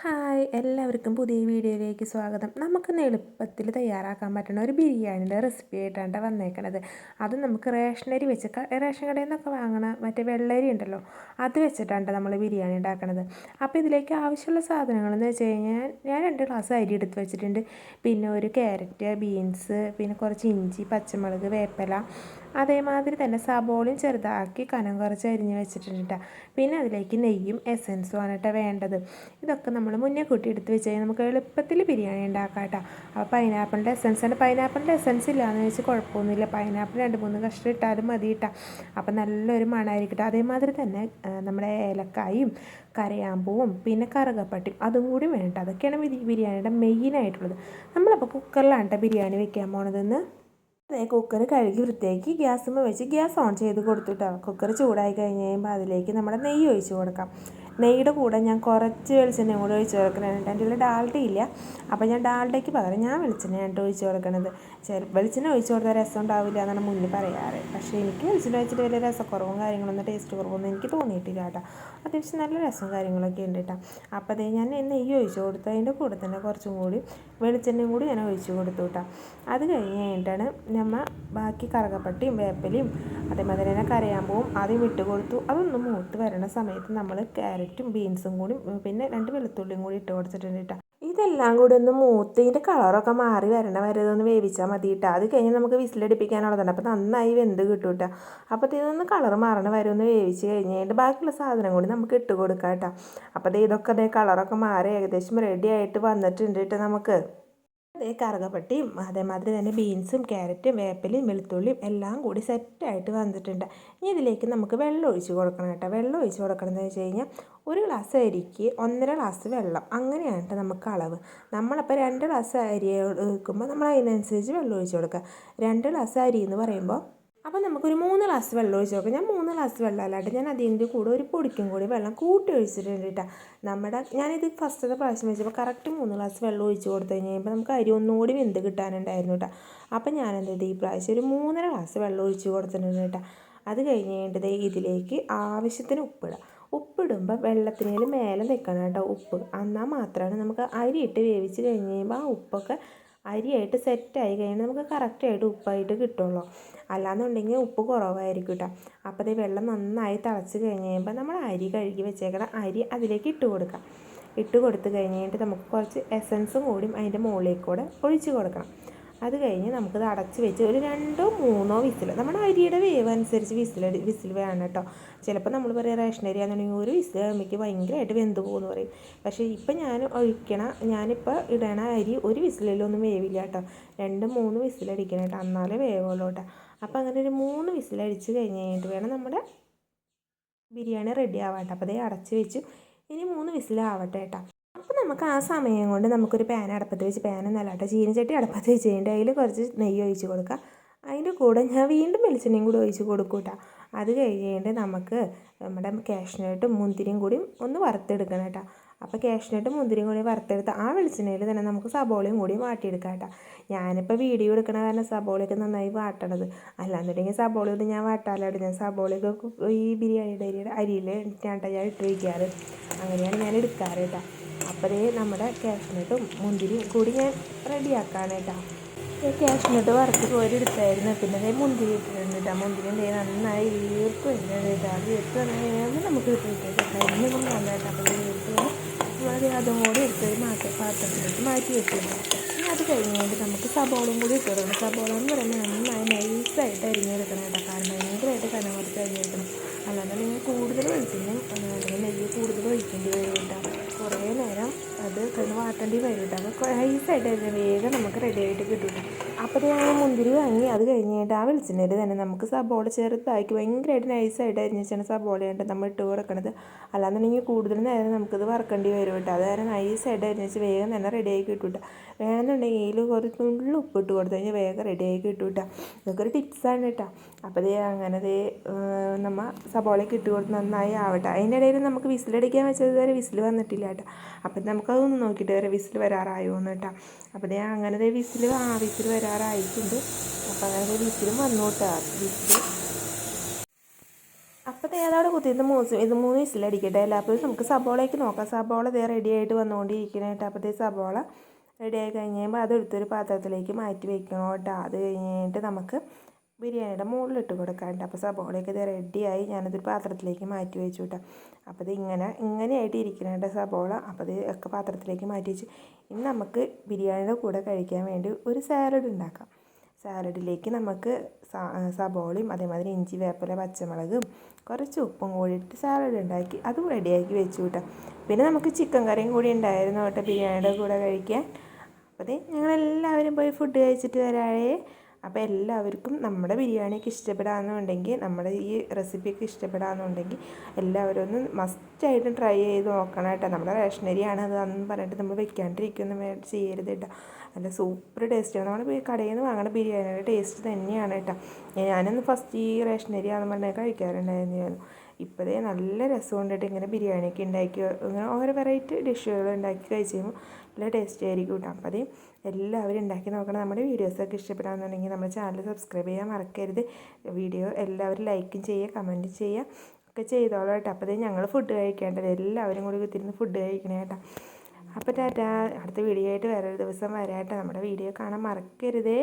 Hi എല്ലാവർക്കും പുതിയ വീഡിയോയിലേക്ക് സ്വാഗതം. നമുക്കിന്ന് എളുപ്പത്തിൽ തയ്യാറാക്കാൻ പറ്റുന്ന ഒരു ബിരിയാണിയുടെ റെസിപ്പി ആയിട്ടാണ് വന്നേക്കണത്. അത് നമുക്ക് റേഷനരി വെച്ച് റേഷൻ കടയിൽ നിന്നൊക്കെ വാങ്ങണ മറ്റേ വെള്ളരി ഉണ്ടല്ലോ, അത് വെച്ചിട്ടാണ് നമ്മൾ ബിരിയാണി ഉണ്ടാക്കണത്. അപ്പോൾ ഇതിലേക്ക് ആവശ്യമുള്ള സാധനങ്ങളെന്ന് വെച്ച് കഴിഞ്ഞാൽ ഞാൻ 2 ഗ്ലാസ് അരി എടുത്ത് വെച്ചിട്ടുണ്ട്. പിന്നെ ഒരു ക്യാരറ്റ്, ബീൻസ്, പിന്നെ കുറച്ച് ഇഞ്ചി, പച്ചമുളക്, വേപ്പില, അതേമാതിരി തന്നെ സബോളയും ചെറുതാക്കി കനം കുറച്ച് അരിഞ്ഞ് വെച്ചിട്ടുണ്ട്. പിന്നെ അതിലേക്ക് നെയ്യും എസൻസുമാണ് കേട്ടോ വേണ്ടത്. ഇതൊക്കെ നമ്മൾ മുന്നേ കൂട്ടി എടുത്ത് വെച്ച് കഴിഞ്ഞാൽ നമുക്ക് എളുപ്പത്തിൽ ബിരിയാണി ഉണ്ടാക്കാം കേട്ടോ. അപ്പോൾ പൈനാപ്പിളിൻ്റെ എസൻസ് ഇല്ലയെന്ന് വെച്ച് കുഴപ്പമൊന്നുമില്ല. പൈനാപ്പിൾ 2-3 കഷ്ണം ഇട്ടാലും മതി കേട്ടോ. അപ്പോൾ നല്ലൊരു മണമായിരിക്കും. അതേമാതിരി തന്നെ നമ്മുടെ ഏലക്കായും കരയാമ്പൂവും പിന്നെ കറുകപ്പട്ടിയും അതും കൂടി വേണ്ട. അതൊക്കെയാണ് ബിരിയാണിയുടെ മെയിനായിട്ടുള്ളത്. നമ്മളപ്പോൾ കുക്കറിലാണ് കേട്ടോ ബിരിയാണി വെക്കാൻ പോണതെന്ന്. കുക്കർ കഴുകി വൃത്തിയാക്കി ഗ്യാസുമ്മ വെച്ച് ഗ്യാസ് ഓൺ ചെയ്ത് കൊടുത്തിട്ടോ. കുക്കർ ചൂടായി കഴിഞ്ഞ് കഴിയുമ്പോൾ അതിലേക്ക് നമ്മുടെ നെയ്യ് ഒഴിച്ച് കൊടുക്കാം. നെയ്യുടെ കൂടെ ഞാൻ കുറച്ച് വെളിച്ചെണ്ണയും കൂടെ ഒഴിച്ച് കൊടുക്കുന്നുണ്ട്. എൻ്റെ ഉള്ളിൽ ഡാൽഡ ഇല്ല, അപ്പോൾ ഞാൻ ഡാൽഡയ്ക്ക് പകരം ഞാൻ വെളിച്ചെണ്ണയാണ് ഒഴിച്ച് കൊടുക്കുന്നത്. വെളിച്ചെണ്ണ ഒഴിച്ച് കൊടുത്താൽ രസം ഉണ്ടാവില്ല എന്നാണ് മുന്നേ പറയാറ്. പക്ഷേ എനിക്ക് വെളിച്ചെണ്ണ ഒഴിച്ചിട്ട് വലിയ രസക്കുറവും കാര്യങ്ങളൊന്നും ടേസ്റ്റ് കുറവൊന്നും എനിക്ക് തോന്നിയിട്ടില്ല കേട്ടോ. അത്യാവശ്യം നല്ല രസവും കാര്യങ്ങളൊക്കെ ഉണ്ട് കേട്ടോ. അപ്പോൾ അതേ ഞാൻ നെയ്യ് ഒഴിച്ച് കൊടുത്തു. അതിൻ്റെ കൂടെ തന്നെ കുറച്ചും കൂടി വെളിച്ചെണ്ണയും കൂടി ഞാൻ ഒഴിച്ച് കൊടുത്തു കേട്ടോ. അത് കഴിഞ്ഞിട്ടാണ് നമ്മൾ ബാക്കി കറുകപ്പട്ടിയും വേപ്പിലയും അതേമാതിരി തന്നെ കരയാമ്പൂവും ആദ്യം ഇട്ട് കൊടുത്തു. അതൊന്ന് മൂത്ത് വരണ സമയത്ത് നമ്മൾ ക്യാരറ്റും ബീൻസും കൂടി പിന്നെ 2 വെളുത്തുള്ളിയും കൂടി ഇട്ട് കൊടുത്തിട്ടുണ്ട് കേട്ടോ. ഇതെല്ലാം കൂടി ഒന്ന് മൂത്ത് ഇതിൻ്റെ കളറൊക്കെ മാറി വരണ വരെ ഇതൊന്ന് വേവിച്ചാൽ മതി കേട്ടോ. അത് കഴിഞ്ഞ് നമുക്ക് വിസിലടിപ്പിക്കാനുള്ളതാണ്. അപ്പോൾ നന്നായി വെന്ത് കിട്ടും കേട്ടോ. അപ്പോൾ ഇതൊന്ന് കളർ മാറണ വരെ ഒന്ന് വേവിച്ച് കഴിഞ്ഞിട്ട് ബാക്കിയുള്ള സാധനം കൂടി നമുക്ക് ഇട്ട് കൊടുക്കാം കേട്ടോ. അപ്പോൾ ഇതൊക്കെ കളറൊക്കെ മാറി ഏകദേശം റെഡി ആയിട്ട് വന്നിട്ടുണ്ട് കേട്ടോ. നമുക്ക് കറുകപ്പട്ടിയും അതേമാതിരി തന്നെ ബീൻസും ക്യാരറ്റും വേപ്പിലയും വെളുത്തുള്ളിയും എല്ലാം കൂടി സെറ്റായിട്ട് വന്നിട്ടുണ്ട്. ഇനി ഇതിലേക്ക് നമുക്ക് വെള്ളം ഒഴിച്ച് കൊടുക്കണം കേട്ടോ. വെള്ളം ഒഴിച്ച് കൊടുക്കണമെന്ന് വെച്ച് കഴിഞ്ഞാൽ 1 ഗ്ലാസ് അരിക്ക് 1.5 ഗ്ലാസ് വെള്ളം, അങ്ങനെയാണ് നമുക്ക് അളവ്. നമ്മളപ്പോൾ 2 ഗ്ലാസ് അരി എടുക്കുമ്പോൾ നമ്മൾ അതിനനുസരിച്ച് വെള്ളം ഒഴിച്ച് കൊടുക്കുക. 2 ഗ്ലാസ് അരി എന്ന് പറയുമ്പോൾ അപ്പോൾ നമുക്കൊരു 3 ഗ്ലാസ് വെള്ളം ഒഴിച്ച് നോക്കാം. ഞാൻ 3 ഗ്ലാസ് വെള്ളം അല്ലാണ്ട് ഞാൻ അതിൻ്റെ കൂടെ ഒരു പൊടിക്കും കൂടി വെള്ളം കൂട്ടി ഒഴിച്ചിട്ടുണ്ട് കേട്ടോ. ഞാനിത് ഫസ്റ്റത്തെ പ്രാവശ്യം വെച്ചപ്പോൾ കറക്റ്റ് 3 ഗ്ലാസ് വെള്ളം ഒഴിച്ച് കൊടുത്തു കഴിഞ്ഞപ്പോൾ നമുക്ക് അരി ഒന്നുകൂടി വെന്ത് കിട്ടാനുണ്ടായിരുന്നു കേട്ടോ. അപ്പോൾ ഞാനെന്ത് ഈ പ്രാവശ്യം ഒരു 3.5 ഗ്ലാസ് വെള്ളം ഒഴിച്ച് കൊടുത്തിട്ടുണ്ട് കേട്ടോ. അത് കഴിഞ്ഞിട്ട് ഇതിലേക്ക് ആവശ്യത്തിന് ഉപ്പിടാം. ഉപ്പിടുമ്പോൾ വെള്ളത്തിനേൽ മേലെ നിൽക്കണം കേട്ടോ ഉപ്പ്. എന്നാൽ മാത്രമാണ് നമുക്ക് അരിയിട്ട് വേവിച്ച് കഴിഞ്ഞ് കഴിയുമ്പോൾ ആ ഉപ്പൊക്കെ അരിയായിട്ട് സെറ്റായി കഴിഞ്ഞാൽ നമുക്ക് കറക്റ്റായിട്ട് ഉപ്പായിട്ട് കിട്ടുള്ളൂ. അല്ലാന്നുണ്ടെങ്കിൽ ഉപ്പ് കുറവായിരിക്കും കേട്ടോ. അപ്പോൾ വെള്ളം നന്നായി തിളച്ച് കഴിഞ്ഞ് കഴിയുമ്പോൾ നമ്മൾ അരി കഴുകി വെച്ചേക്കണം അരി അതിലേക്ക് ഇട്ട് കൊടുക്കാം. ഇട്ട് കൊടുത്ത് കഴിഞ്ഞിട്ട് നമുക്ക് കുറച്ച് എസൻസും കൂടി അതിൻ്റെ മുകളിലേക്ക് കൂടെ ഒഴിച്ച് കൊടുക്കണം. അത് കഴിഞ്ഞ് നമുക്കത് അടച്ച് വെച്ച് ഒരു 2-3 വിസിൽ, നമ്മുടെ അരിയുടെ വേവ് അനുസരിച്ച് വിസിൽ വേണം കേട്ടോ. ചിലപ്പോൾ നമ്മൾ പറയുക റേഷൻ അരി ആണെന്നുണ്ടെങ്കിൽ ഒരു വിസിൽ കഴിയുമ്പോൾ ഭയങ്കരമായിട്ട് വെന്ത് പോകുമെന്ന് പറയും. പക്ഷേ ഇപ്പം ഞാനിപ്പോൾ ഇടണ അരി ഒരു വിസിലൊന്നും വേവില്ല കേട്ടോ. 2-3 വിസിലടിക്കണം കേട്ടോ, എന്നാലേ വേവുള്ളൂ കേട്ടോ. അപ്പോൾ അങ്ങനെ ഒരു 3 വിസിലടിച്ച് കഴിഞ്ഞ് കഴിഞ്ഞിട്ട് വേണം നമ്മുടെ ബിരിയാണി റെഡി ആവാട്ടെ. അപ്പോൾ അടച്ച് വെച്ചു. ഇനി 3 വിസിലാവട്ടെ കേട്ടോ. അപ്പോൾ നമുക്ക് ആ സമയം കൊണ്ട് നമുക്കൊരു പാൻ അടുപ്പത്ത് വെച്ച്, പാനൊന്നല്ല കേട്ടോ, ചീനച്ചട്ടി അടുപ്പത്ത് വെച്ച് കഴിഞ്ഞിട്ട് അതിൽ കുറച്ച് നെയ്യ് ഒഴിച്ച് കൊടുക്കുക. അതിൻ്റെ കൂടെ ഞാൻ വീണ്ടും വെളിച്ചെണ്ണയും കൂടി ഒഴിച്ച് കൊടുക്കും കേട്ടോ. അത് കഴിഞ്ഞിട്ട് നമുക്ക് നമ്മുടെ കാഷ്നട്ടും മുന്തിരിയും കൂടി ഒന്ന് വറുത്തെടുക്കണം കേട്ടോ. അപ്പോൾ കാഷ്നട്ടും മുന്തിരിയും കൂടി വറുത്തെടുത്ത് ആ വെളിച്ചെണ്ണയിൽ തന്നെ നമുക്ക് സബോളയും കൂടി വാട്ടിയെടുക്കാം കേട്ടോ. ഞാനിപ്പോൾ വീഡിയോ എടുക്കണ കാരണം സബോളയൊക്കെ നന്നായി വാട്ടണത്. അല്ലാന്നുണ്ടെങ്കിൽ സബോളയൊന്നും ഞാൻ വാട്ടാലായിട്ട് ഞാൻ സബോളയൊക്കെ ഈ ബിരിയാണിയുടെ അരിയിൽ ഞാൻ ഇട്ട് വയ്ക്കാറ്. അങ്ങനെയാണ് ഞാൻ എടുക്കാറ് കേട്ടോ. അപ്പോൾ നമ്മുടെ കാഷ്നട്ടും മുന്തിരിയും കൂടി ഞാൻ റെഡിയാക്കാണ് കേട്ടോ. കാഷ്നട്ട് വറുത്ത് കോരി എടുത്തായിരുന്നു. പിന്നെ മുന്തിരി ഇട്ടിട്ടുണ്ട് കേട്ടോ. മുന്തിരി നന്നായി വീർപ്പ് വരുന്നത് കേട്ടോ. അത് വീർപ്പ് വന്നു നമുക്ക് കിട്ടിയിട്ട് കരിഞ്ഞൊന്നും വേണ്ട കേട്ടോ. അപ്പോൾ വീർപ്പ് അതും കൂടി എടുത്തൊരു പാത്രത്തിലേക്ക് മാറ്റി വെച്ചിട്ടുണ്ട്. ഇനി അത് കഴിഞ്ഞുകൊണ്ട് നമുക്ക് സബോളയും കൂടി ഇട്ട് കൊടുക്കണം. സബോള എന്ന് പറയുമ്പോൾ നന്നായി നൈസായിട്ട് അരിഞ്ഞെടുക്കണം കേട്ടോ. കാരണം ഭയങ്കരമായിട്ട് കനം കുറച്ച് അരിഞ്ഞെടുക്കണം. അല്ലാതെ നിങ്ങൾ കൂടുതൽ ഒഴിക്കുന്നു അല്ലെങ്കിൽ നെയ്യ് കൂടുതൽ ഒഴിക്കേണ്ടി വരും കേട്ടോ. കുറേ നേരം അത് കിടന്ന് വാട്ടേണ്ടി വരും കേട്ടോ. അപ്പോൾ നൈസായിട്ട് അരിഞ്ഞാൽ വേഗം നമുക്ക് റെഡി ആയിട്ട് കിട്ടും. അപ്പോൾ ഞാൻ മുന്തിരി വാങ്ങി അത് കഴിഞ്ഞിട്ട് ആ വെളിച്ചെണ്ണയിൽ തന്നെ നമുക്ക് സബോള ചെറുതാക്കി ഭയങ്കരമായിട്ട് നൈസായിട്ട് അരിഞ്ഞ് വെച്ചാണ് സബോളയായിട്ട് നമ്മൾ ഇട്ട് കൊടുക്കണത്. അല്ലാന്നുണ്ടെങ്കിൽ കൂടുതൽ നേരം നമുക്കിത് വറക്കേണ്ടി വരും കേട്ടോ. അത് കാരണം നൈസായിട്ട് അരിഞ്ഞ് വെച്ച് വേഗം തന്നെ റെഡിയായി കിട്ടും കേട്ടോ. വേണമെന്നുണ്ടെങ്കിൽ ഇതിൽ കുറച്ച് തുള്ളി ഉപ്പിട്ട് കൊടുത്തു കഴിഞ്ഞാൽ വേഗം റെഡിയായി കിട്ടും കേട്ടോ. ഇതൊക്കെ ഒരു ടിപ്സാണ് കേട്ടോ. അപ്പോൾ അങ്ങനെ നമ്മൾ സബോളയ്ക്ക് ഇട്ട് കൊടുത്ത് നന്നായി ആവട്ടെ. അതിൻ്റെ ഇടയിൽ നമുക്ക് വിസിലടിക്കാൻ വെച്ചത് വരെ വിസിൽ വന്നിട്ടില്ല കേട്ടോ. അപ്പം നമുക്കതൊന്ന് നോക്കിയിട്ട് വരെ വിസിൽ വരാറായോ എന്ന് കേട്ടോ. അപ്പോൾ അങ്ങനെ വിസിൽ വരാറായിട്ടുണ്ട്. അപ്പോൾ അങ്ങനെ വിസിലും വന്നു കേട്ടോ. അപ്പോൾ ഏതവിടെ കുത്തിയിട്ട് ഇത് 3 വിസിലടിക്കട്ടെ അല്ല. അപ്പോൾ നമുക്ക് സബോളയ്ക്ക് നോക്കാം. സബോള റെഡി ആയിട്ട് വന്നുകൊണ്ടിരിക്കണേട്ടോ. അപ്പോഴത്തെ സബോള റെഡി ആയി കഴിഞ്ഞ് കഴിയുമ്പോൾ അതെടുത്തൊരു പാത്രത്തിലേക്ക് മാറ്റി വെക്കണം കേട്ടോ. അത് കഴിഞ്ഞിട്ട് നമുക്ക് ബിരിയാണിയുടെ മുകളിലിട്ട് കൊടുക്കാം. അപ്പോൾ സബോളയൊക്കെ റെഡിയായി ഞാനതൊരു പാത്രത്തിലേക്ക് മാറ്റി വെച്ചു കേട്ടോ. അപ്പോൾ ഇത് ഇങ്ങനെയായിട്ട് ഇരിക്കണേട്ടോ സബോള. അപ്പോൾ ഇത് ഒക്കെ പാത്രത്തിലേക്ക് മാറ്റി വെച്ച് ഇനി നമുക്ക് ബിരിയാണിയുടെ കൂടെ കഴിക്കാൻ വേണ്ടി ഒരു സാലഡ് ഉണ്ടാക്കാം. സാലഡിലേക്ക് നമുക്ക് സബോളയും അതേമാതിരി ഇഞ്ചി, വേപ്പില, പച്ചമുളകും കുറച്ച് ഉപ്പും കൂടി ഇട്ട് സാലഡ് ഉണ്ടാക്കി അതും റെഡിയാക്കി വെച്ചു കേട്ടോ. പിന്നെ നമുക്ക് ചിക്കൻ കറിയും കൂടി ഉണ്ടായിരുന്നു കേട്ടോ ബിരിയാണിയുടെ കൂടെ കഴിക്കാൻ. അപ്പോൾ ഞങ്ങളെല്ലാവരും പോയി ഫുഡ് കഴിച്ചിട്ട് വരാഴേ. അപ്പോൾ എല്ലാവർക്കും നമ്മുടെ ബിരിയാണിയൊക്കെ ഇഷ്ടപ്പെടാമെന്നുണ്ടെങ്കിൽ, നമ്മുടെ ഈ റെസിപ്പിയൊക്കെ ഇഷ്ടപ്പെടാമെന്നുണ്ടെങ്കിൽ എല്ലാവരും ഒന്ന് മസ്റ്റായിട്ട് ട്രൈ ചെയ്ത് നോക്കണം കേട്ടോ. നമ്മുടെ റേഷനരിയാണ് അതെന്ന് പറഞ്ഞിട്ട് നമ്മൾ വെക്കാണ്ടിരിക്കൊന്നും ചെയ്യരുത് കേട്ടോ. നല്ല സൂപ്പർ ടേസ്റ്റാണ്. നമ്മൾ കടയിൽ നിന്ന് വാങ്ങുന്ന ബിരിയാണിയുടെ ടേസ്റ്റ് തന്നെയാണ് കേട്ടോ. ഞാനൊന്ന് ഫസ്റ്റ് ഈ റേഷനരിയാണെന്ന് പറഞ്ഞാൽ കഴിക്കാറുണ്ടായിരുന്നു. ഇപ്പോഴേ നല്ല രസമുണ്ടിട്ട് ഇങ്ങനെ ബിരിയാണിയൊക്കെ ഉണ്ടാക്കി ഇങ്ങനെ ഓരോ വെറൈറ്റി ഡിഷുകൾ ഉണ്ടാക്കി കഴിച്ച് കഴിയുമ്പോൾ നല്ല ടേസ്റ്റ് ആയിരിക്കും കേട്ടോ. അപ്പോൾ എല്ലാവരും ഉണ്ടാക്കി നോക്കണം. നമ്മുടെ വീഡിയോസൊക്കെ ഇഷ്ടപ്പെടാമെന്നുണ്ടെങ്കിൽ നമ്മുടെ ചാനൽ സബ്സ്ക്രൈബ് ചെയ്യാൻ മറക്കരുത്. വീഡിയോ എല്ലാവരും ലൈക്കും ചെയ്യുക, കമൻറ്റ് ചെയ്യുക ഒക്കെ ചെയ്തോളൂ കേട്ടോ. അപ്പോൾ ഞങ്ങൾ ഫുഡ് കഴിക്കേണ്ടത് എല്ലാവരും കൂടി കുത്തിരുന്ന് ഫുഡ് കഴിക്കണേ കേട്ടോ. അപ്പോൾ ടാറ്റാ. അടുത്ത വീഡിയോ ആയിട്ട് വേറൊരു ദിവസം വരാം കേട്ടോ. നമ്മുടെ വീഡിയോ കാണാൻ മറക്കരുതേ.